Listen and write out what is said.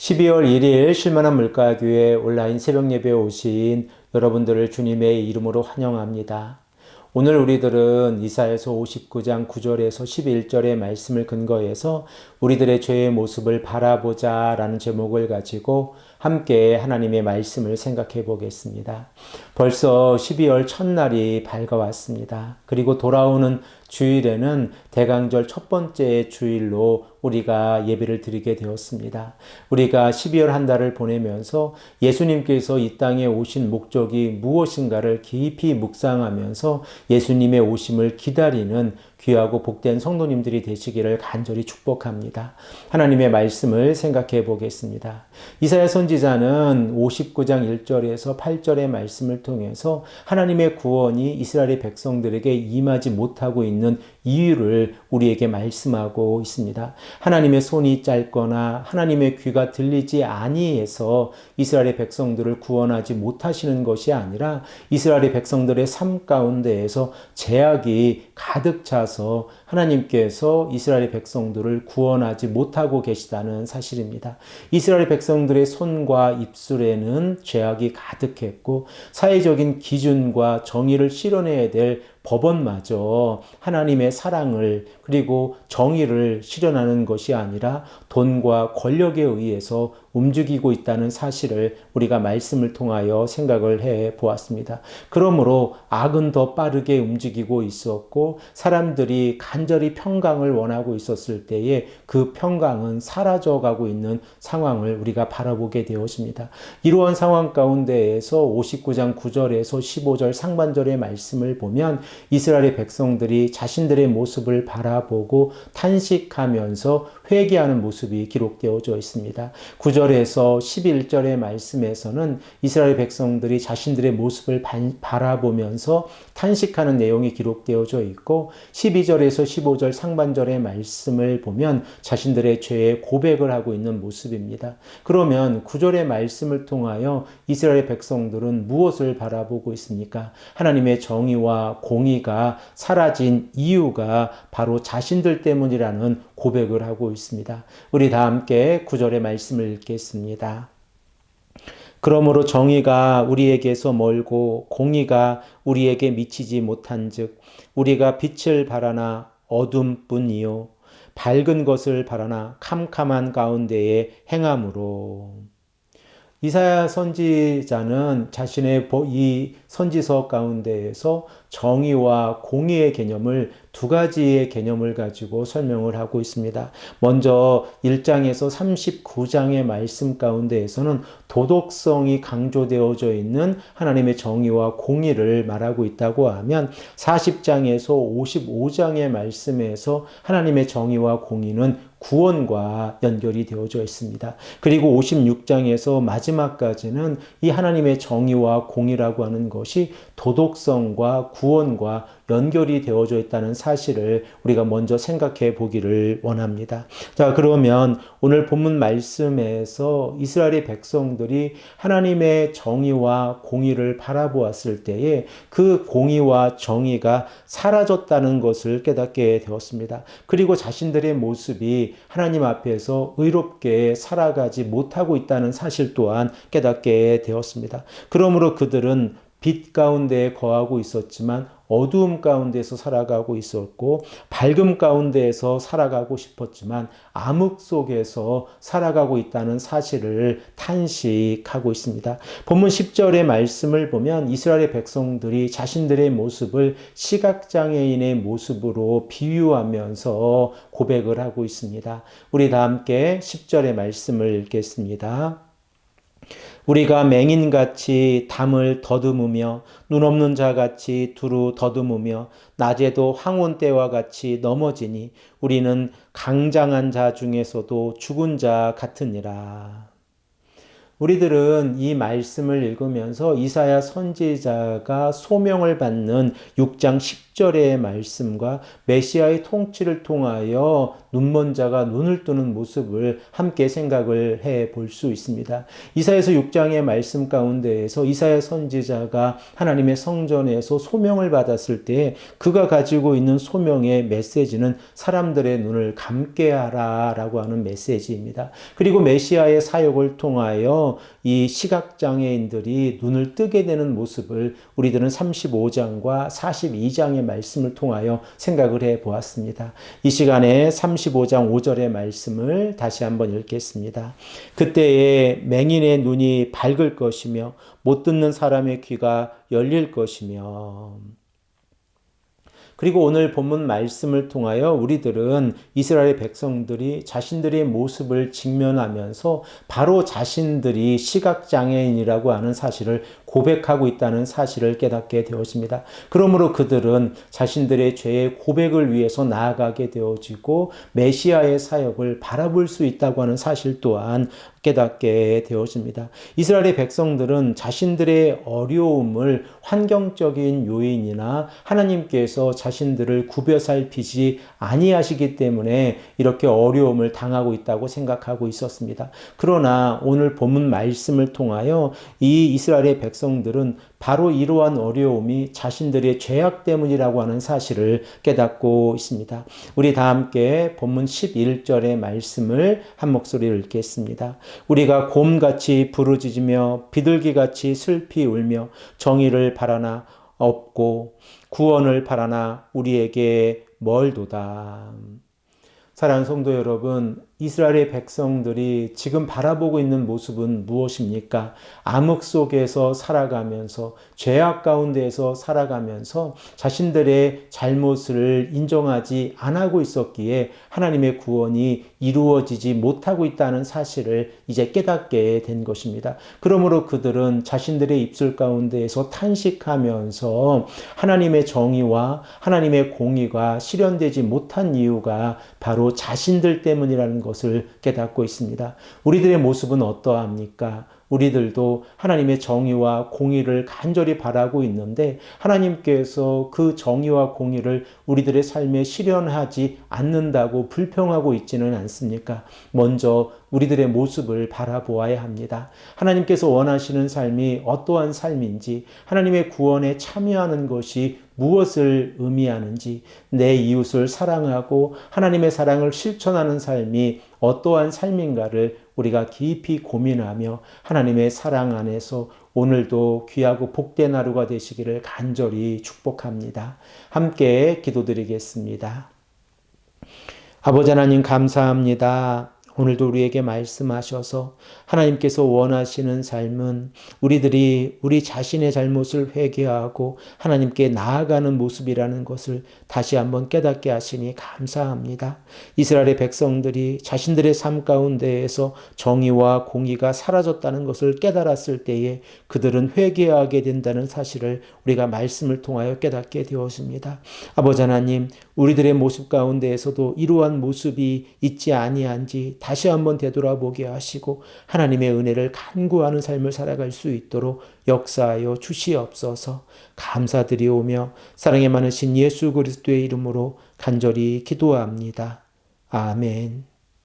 12월 1일 쉴만한 물가교회 온라인 새벽 예배에 오신 여러분들을 주님의 이름으로 환영합니다. 오늘 우리들은 이사야서 59장 9절에서 11절의 말씀을 근거해서 우리들의 죄의 모습을 바라보자 라는 제목을 가지고 함께 하나님의 말씀을 생각해 보겠습니다. 벌써 12월 첫날이 밝아왔습니다. 그리고 돌아오는 주일에는 대강절 첫 번째 주일로 우리가 예배를 드리게 되었습니다. 우리가 12월 한 달을 보내면서 예수님께서 이 땅에 오신 목적이 무엇인가를 깊이 묵상하면서 예수님의 오심을 기다리는 귀하고 복된 성도님들이 되시기를 간절히 축복합니다. 하나님의 말씀을 생각해 보겠습니다. 이사야 선지자는 59장 1절에서 8절의 말씀을 통해서 하나님의 구원이 이스라엘의 백성들에게 임하지 못하고 있는 이유를 우리에게 말씀하고 있습니다. 하나님의 손이 짧거나 하나님의 귀가 들리지 아니해서 이스라엘의 백성들을 구원하지 못하시는 것이 아니라 이스라엘의 백성들의 삶 가운데에서 죄악이 가득 차서 하나님께서 이스라엘의 백성들을 구원하지 못하고 계시다는 사실입니다. 이스라엘 백성들의 손과 입술에는 죄악이 가득했고 사회적인 기준과 정의를 실현해야 될 법원마저 하나님의 사랑을 그리고 정의를 실현하는 것이 아니라 돈과 권력에 의해서 움직이고 있다는 사실을 우리가 말씀을 통하여 생각을 해 보았습니다. 그러므로 악은 더 빠르게 움직이고 있었고 사람들이 간절히 평강을 원하고 있었을 때에 그 평강은 사라져가고 있는 상황을 우리가 바라보게 되었습니다. 이러한 상황 가운데에서 59장 9절에서 15절 상반절의 말씀을 보면 이스라엘의 백성들이 자신들의 모습을 바라보고 탄식하면서 회개하는 모습이 기록되어져 있습니다. 9절에서 11절의 말씀에서는 이스라엘 백성들이 자신들의 모습을 바라보면서 탄식하는 내용이 기록되어져 있고 12절에서 15절 상반절의 말씀을 보면 자신들의 죄의 고백을 하고 있는 모습입니다. 그러면 9절의 말씀을 통하여 이스라엘 백성들은 무엇을 바라보고 있습니까? 하나님의 정의와 공의가 사라진 이유가 바로 자신들 때문이라는 고백을 하고 있습니다. 우리 다 함께 9절의 말씀을 읽겠습니다. 그러므로 정의가 우리에게서 멀고 공의가 우리에게 미치지 못한즉 우리가 빛을 바라나 어둠뿐이요 밝은 것을 바라나 캄캄한 가운데에 행함으로. 이사야 선지자는 자신의 이 선지서 가운데에서 정의와 공의의 개념을 두 가지의 개념을 가지고 설명을 하고 있습니다. 먼저 1장에서 39장의 말씀 가운데에서는 도덕성이 강조되어져 있는 하나님의 정의와 공의를 말하고 있다고 하면 40장에서 55장의 말씀에서 하나님의 정의와 공의는 구원과 연결이 되어져 있습니다. 그리고 56장에서 마지막까지는 이 하나님의 정의와 공의라고 하는 것이 도덕성과 구원과 연결이 되어져 있다는 사실을 우리가 먼저 생각해 보기를 원합니다. 자, 그러면 오늘 본문 말씀에서 이스라엘의 백성들이 하나님의 정의와 공의를 바라보았을 때에 그 공의와 정의가 사라졌다는 것을 깨닫게 되었습니다. 그리고 자신들의 모습이 하나님 앞에서 의롭게 살아가지 못하고 있다는 사실 또한 깨닫게 되었습니다. 그러므로 그들은 빛 가운데 거하고 있었지만 어두움 가운데서 살아가고 있었고 밝음 가운데에서 살아가고 싶었지만 암흑 속에서 살아가고 있다는 사실을 탄식하고 있습니다. 본문 10절의 말씀을 보면 이스라엘의 백성들이 자신들의 모습을 시각장애인의 모습으로 비유하면서 고백을 하고 있습니다. 우리 다 함께 10절의 말씀을 읽겠습니다. 우리가 맹인같이 담을 더듬으며 눈 없는 자같이 두루 더듬으며 낮에도 황혼 때와 같이 넘어지니 우리는 강장한 자 중에서도 죽은 자 같으니라. 우리들은 이 말씀을 읽으면서 이사야 선지자가 소명을 받는 6장 10절의 말씀과 메시아의 통치를 통하여 눈먼 자가 눈을 뜨는 모습을 함께 생각을 해 볼 수 있습니다. 이사야서 6장의 말씀 가운데에서 이사야 선지자가 하나님의 성전에서 소명을 받았을 때 그가 가지고 있는 소명의 메시지는 사람들의 눈을 감게 하라 라고 하는 메시지입니다. 그리고 메시아의 사역을 통하여 이 시각장애인들이 눈을 뜨게 되는 모습을 우리들은 35장과 42장의 말씀을 통하여 생각을 해 보았습니다. 이 시간에 35장 5절의 말씀을 다시 한번 읽겠습니다. 그때에 맹인의 눈이 밝을 것이며 못 듣는 사람의 귀가 열릴 것이며. 그리고 오늘 본문 말씀을 통하여 우리들은 이스라엘 백성들이 자신들의 모습을 직면하면서 바로 자신들이 시각장애인이라고 하는 사실을 고백하고 있다는 사실을 깨닫게 되었습니다. 그러므로 그들은 자신들의 죄의 고백을 위해서 나아가게 되어지고 메시아의 사역을 바라볼 수 있다고 하는 사실 또한 깨닫게 되어집니다. 이스라엘의 백성들은 자신들의 어려움을 환경적인 요인이나 하나님께서 자신들을 구벼 살피지 아니하시기 때문에 이렇게 어려움을 당하고 있다고 생각하고 있었습니다. 그러나 오늘 본문 말씀을 통하여 이 이스라엘의 백성들은 바로 이러한 어려움이 자신들의 죄악 때문이라고 하는 사실을 깨닫고 있습니다. 우리 다 함께 본문 11절의 말씀을 한 목소리로 읽겠습니다. 우리가 곰같이 부르짖으며 비둘기같이 슬피 울며 정의를 바라나 없고 구원을 바라나 우리에게 멀도다. 사랑하는 성도 여러분, 이스라엘의 백성들이 지금 바라보고 있는 모습은 무엇입니까? 암흑 속에서 살아가면서 죄악 가운데에서 살아가면서 자신들의 잘못을 인정하지 않고 있었기에 하나님의 구원이 이루어지지 못하고 있다는 사실을 이제 깨닫게 된 것입니다. 그러므로 그들은 자신들의 입술 가운데에서 탄식하면서 하나님의 정의와 하나님의 공의가 실현되지 못한 이유가 바로 자신들 때문이라는 것을 깨닫고 있습니다. 우리들의 모습은 어떠합니까? 우리들도 하나님의 정의와 공의를 간절히 바라고 있는데 하나님께서 그 정의와 공의를 우리들의 삶에 실현하지 않는다고 불평하고 있지는 않습니까? 먼저 우리들의 모습을 바라보아야 합니다. 하나님께서 원하시는 삶이 어떠한 삶인지, 하나님의 구원에 참여하는 것이 무엇을 의미하는지, 내 이웃을 사랑하고 하나님의 사랑을 실천하는 삶이 어떠한 삶인가를 우리가 깊이 고민하며 하나님의 사랑 안에서 오늘도 귀하고 복된 하루가 되시기를 간절히 축복합니다. 함께 기도드리겠습니다. 아버지 하나님 감사합니다. 오늘도 우리에게 말씀하셔서 하나님께서 원하시는 삶은 우리들이 우리 자신의 잘못을 회개하고 하나님께 나아가는 모습이라는 것을 다시 한번 깨닫게 하시니 감사합니다. 이스라엘의 백성들이 자신들의 삶 가운데에서 정의와 공의가 사라졌다는 것을 깨달았을 때에 그들은 회개하게 된다는 사실을 우리가 말씀을 통하여 깨닫게 되었습니다. 아버지 하나님, 우리들의 모습 가운데에서도 이러한 모습이 있지 아니한지 다시 한번 되돌아보게 하시고 하나님의 은혜를 간구하는 삶을 살아갈 수 있도록 역사하여 주시옵소서. 감사드리오며 사랑에 많으신 예수 그리스도의 이름으로 간절히 기도합니다. 아멘.